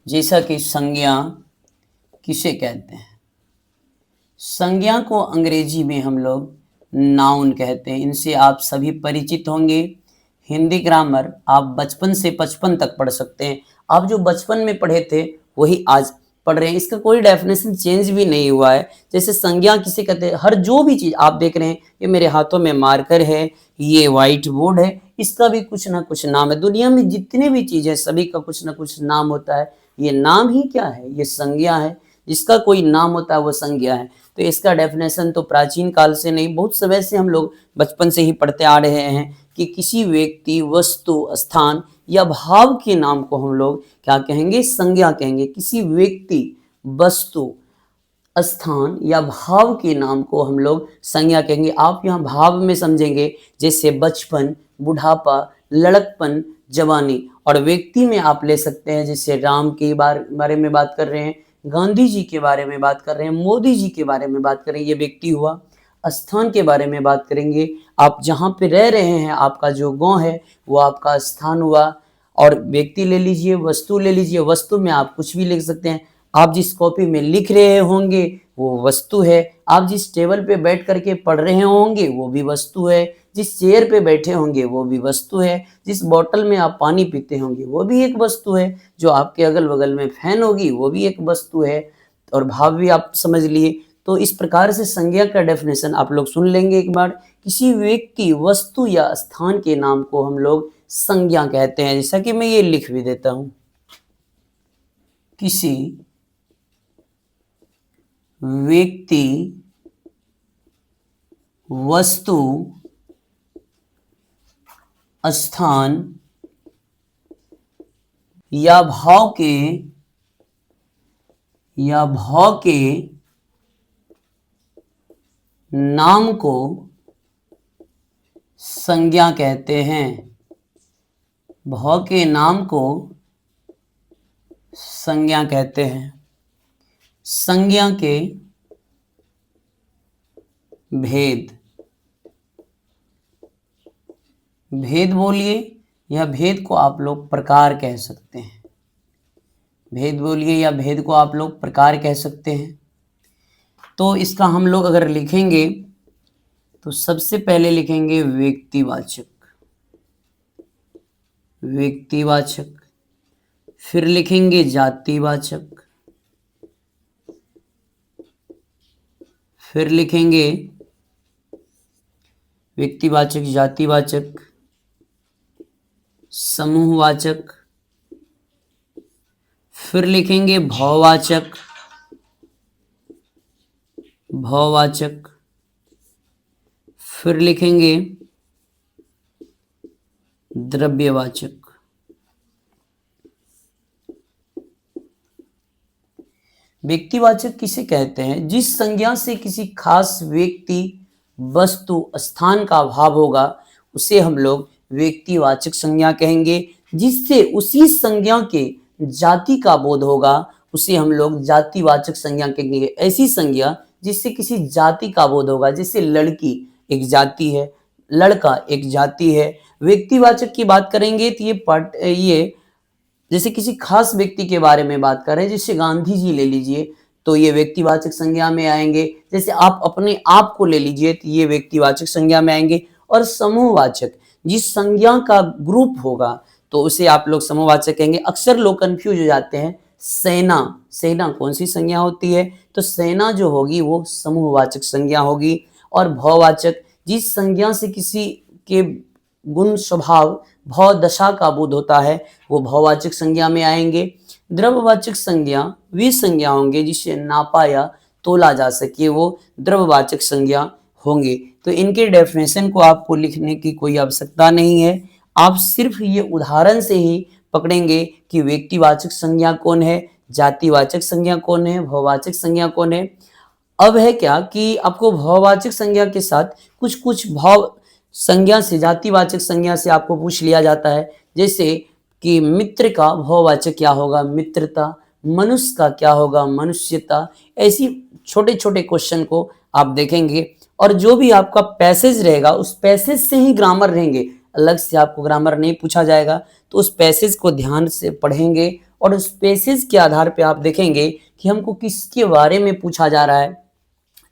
जैसा कि संज्ञा किसे कहते हैं? संज्ञा को अंग्रेजी में हम लोग नाउन कहते हैं। इनसे आप सभी परिचित होंगे। हिंदी ग्रामर आप बचपन से 55 तक पढ़ सकते हैं। आप जो बचपन में पढ़े थे वही आज पढ़ रहे हैं। इसका कोई डेफिनेशन चेंज भी नहीं हुआ है। जैसे संज्ञा किसे कहते हैं, हर जो भी चीज़ आप देख रहे हैं, ये मेरे हाथों में मार्कर है, ये व्हाइट बोर्ड है, इसका भी कुछ ना कुछ नाम है। दुनिया में जितने भी चीज़ है सभी का कुछ ना कुछ नाम होता है। ये नाम ही क्या है? ये संज्ञा है। जिसका कोई नाम होता है वो संज्ञा है। तो इसका डेफिनेशन तो प्राचीन काल से नहीं, बहुत समय से हम लोग बचपन से ही पढ़ते आ रहे हैं कि किसी व्यक्ति, वस्तु, स्थान या भाव के नाम को हम लोग क्या कहेंगे? संज्ञा कहेंगे। किसी व्यक्ति, वस्तु, स्थान या भाव के नाम को हम लोग संज्ञा कहेंगे। आप यहाँ भाव में समझेंगे जैसे बचपन, बुढ़ापा, लड़कपन, जवानी। और व्यक्ति में आप ले सकते हैं जैसे राम के बारे में बात कर रहे हैं, गांधी जी के बारे में बात कर रहे हैं, मोदी जी के बारे में बात कर रहे हैं, ये व्यक्ति हुआ। स्थान के बारे में बात करेंगे, आप जहाँ पे रह रहे हैं, आपका जो गांव है वो आपका स्थान हुआ। और व्यक्ति ले लीजिए, वस्तु ले लीजिए, वस्तु में आप कुछ भी लिख सकते हैं। आप जिस कॉपी में लिख रहे होंगे वो वस्तु है। आप जिस टेबल पे बैठ करके पढ़ रहे होंगे वो भी वस्तु है। जिस चेयर पे बैठे होंगे वो भी वस्तु है। जिस बोतल में आप पानी पीते होंगे वो भी एक वस्तु है। जो आपके अगल बगल में फैन होगी वो भी एक वस्तु है। और भाव भी आप समझ लिए। तो इस प्रकार से संज्ञा का डेफिनेशन आप लोग सुन लेंगे एक बार। किसी व्यक्ति, वस्तु या स्थान के नाम को हम लोग संज्ञा कहते हैं। जैसा कि मैं ये लिख भी देता हूं, किसी व्यक्ति, वस्तु, स्थान या भाव के नाम को संज्ञा कहते हैं। भाव के नाम को संज्ञा कहते हैं। संज्ञा के भेद, भेद बोलिए या भेद को आप लोग प्रकार कह सकते हैं। भेद बोलिए या भेद को आप लोग प्रकार कह सकते हैं। तो इसका हम लोग अगर लिखेंगे तो सबसे पहले लिखेंगे व्यक्तिवाचक, व्यक्तिवाचक। फिर लिखेंगे जातिवाचक, फिर लिखेंगे व्यक्तिवाचक, जातिवाचक, समूहवाचक। फिर लिखेंगे भाववाचक, भाववाचक। फिर लिखेंगे द्रव्यवाचक। व्यक्तिवाचक किसे कहते हैं? जिस संज्ञा से किसी खास व्यक्ति, वस्तु, स्थान का भाव होगा उसे हम लोग व्यक्तिवाचक संज्ञा कहेंगे। जिससे उसी संज्ञा के जाति का बोध होगा उसे हम लोग जातिवाचक संज्ञा कहेंगे। ऐसी संज्ञा जिससे किसी जाति का बोध होगा, जैसे लड़की एक जाति है, लड़का एक जाति है। व्यक्तिवाचक की बात करेंगे तो ये जैसे किसी खास व्यक्ति के बारे में बात कर रहे हैं, जैसे गांधी जी ले लीजिए तो ये व्यक्तिवाचक संज्ञा में आएंगे। जैसे आप अपने आप को ले लीजिए तो ये व्यक्तिवाचक संज्ञा में आएंगे। और समूहवाचक, जिस संज्ञा का ग्रुप होगा तो उसे आप लोग समूहवाचक कहेंगे। अक्सर लोग कंफ्यूज हो जाते हैं, सेना, सेना कौन सी संज्ञा होती है? तो सेना जो होगी वो समूहवाचक संज्ञा होगी। और भाववाचक, जिस संज्ञा से किसी के गुण, स्वभाव, भाव, दशा का बोध होता है वो भाववाचक संज्ञा में आएंगे। द्रव्यवाचक संज्ञा वे संज्ञा होंगे जिसे नापा या तोला जा सके, वो द्रव्यवाचक संज्ञा होंगे। तो इनके डेफिनेशन को आपको लिखने की कोई आवश्यकता नहीं है। आप सिर्फ ये उदाहरण से ही पकड़ेंगे कि व्यक्तिवाचक संज्ञा कौन है, जातिवाचक संज्ञा कौन है, भाववाचक संज्ञा कौन है। अब है क्या कि आपको भाववाचक संज्ञा के साथ कुछ कुछ भाव संज्ञा से, जातिवाचक संज्ञा से आपको पूछ लिया जाता है। जैसे कि मित्र का भाववाचक क्या होगा? मित्रता। मनुष्य का क्या होगा? मनुष्यता। ऐसी छोटे छोटे क्वेश्चन को आप देखेंगे। और जो भी आपका पैसेज रहेगा उस पैसेज से ही ग्रामर रहेंगे, अलग से आपको ग्रामर नहीं पूछा जाएगा। तो उस पैसेज को ध्यान से पढ़ेंगे और उस पेसेज के आधार पे आप देखेंगे कि हमको किसके बारे में पूछा जा रहा है।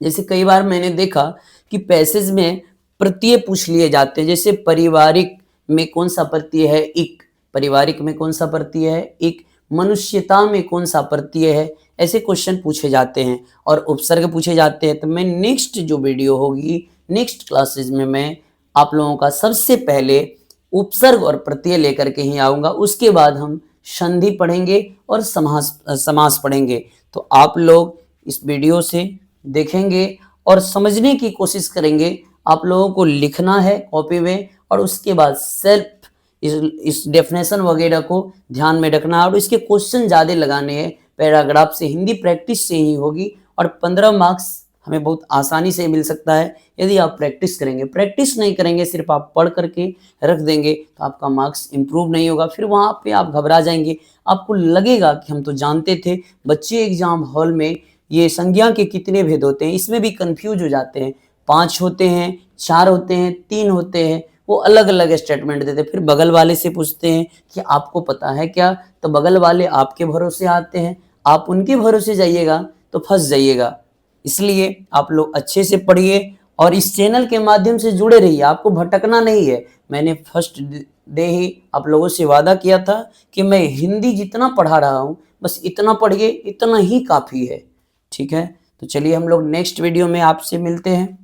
जैसे कई बार मैंने देखा कि पैसेज में प्रत्यय पूछ लिए जाते हैं, जैसे पारिवारिक में कौन सा प्रत्यय है, इक। पारिवारिक में कौन सा प्रत्यय है, इक। मनुष्यता में कौन सा प्रत्यय है, ऐसे क्वेश्चन पूछे जाते हैं और उपसर्ग पूछे जाते हैं। तो मैं नेक्स्ट जो वीडियो होगी, नेक्स्ट क्लासेस में मैं आप लोगों का सबसे पहले उपसर्ग और प्रत्यय लेकर के ही आऊंगा। उसके बाद हम संधि पढ़ेंगे और समास पढ़ेंगे। तो आप लोग इस वीडियो से देखेंगे और समझने की कोशिश करेंगे। आप लोगों को लिखना है कॉपी में और उसके बाद सेल्फ इस डेफिनेशन वगैरह को ध्यान में रखना है और इसके क्वेश्चन ज़्यादा लगाने हैं। पैराग्राफ से हिंदी प्रैक्टिस से ही होगी और 15 मार्क्स हमें बहुत आसानी से मिल सकता है यदि आप प्रैक्टिस करेंगे। प्रैक्टिस नहीं करेंगे, सिर्फ आप पढ़ करके रख देंगे तो आपका मार्क्स इंप्रूव नहीं होगा। फिर वहाँ पे आप घबरा जाएंगे, आपको लगेगा कि हम तो जानते थे। बच्चे एग्जाम हॉल में ये संज्ञा के कितने भेद होते हैं इसमें भी कंफ्यूज हो जाते हैं। 5 होते हैं, 4 होते हैं, 3 होते हैं, वो अलग अलग स्टेटमेंट देते हैं। फिर बगल वाले से पूछते हैं कि आपको पता है क्या, तो बगल वाले आपके भरोसे आते हैं, आप उनके भरोसे जाइएगा तो फंस जाइएगा। इसलिए आप लोग अच्छे से पढ़िए और इस चैनल के माध्यम से जुड़े रहिए, आपको भटकना नहीं है। मैंने फर्स्ट डे ही आप लोगों से वादा किया था कि मैं हिंदी जितना पढ़ा रहा हूँ बस इतना पढ़िए, इतना ही काफ़ी है। ठीक है, तो चलिए हम लोग नेक्स्ट वीडियो में आपसे मिलते हैं।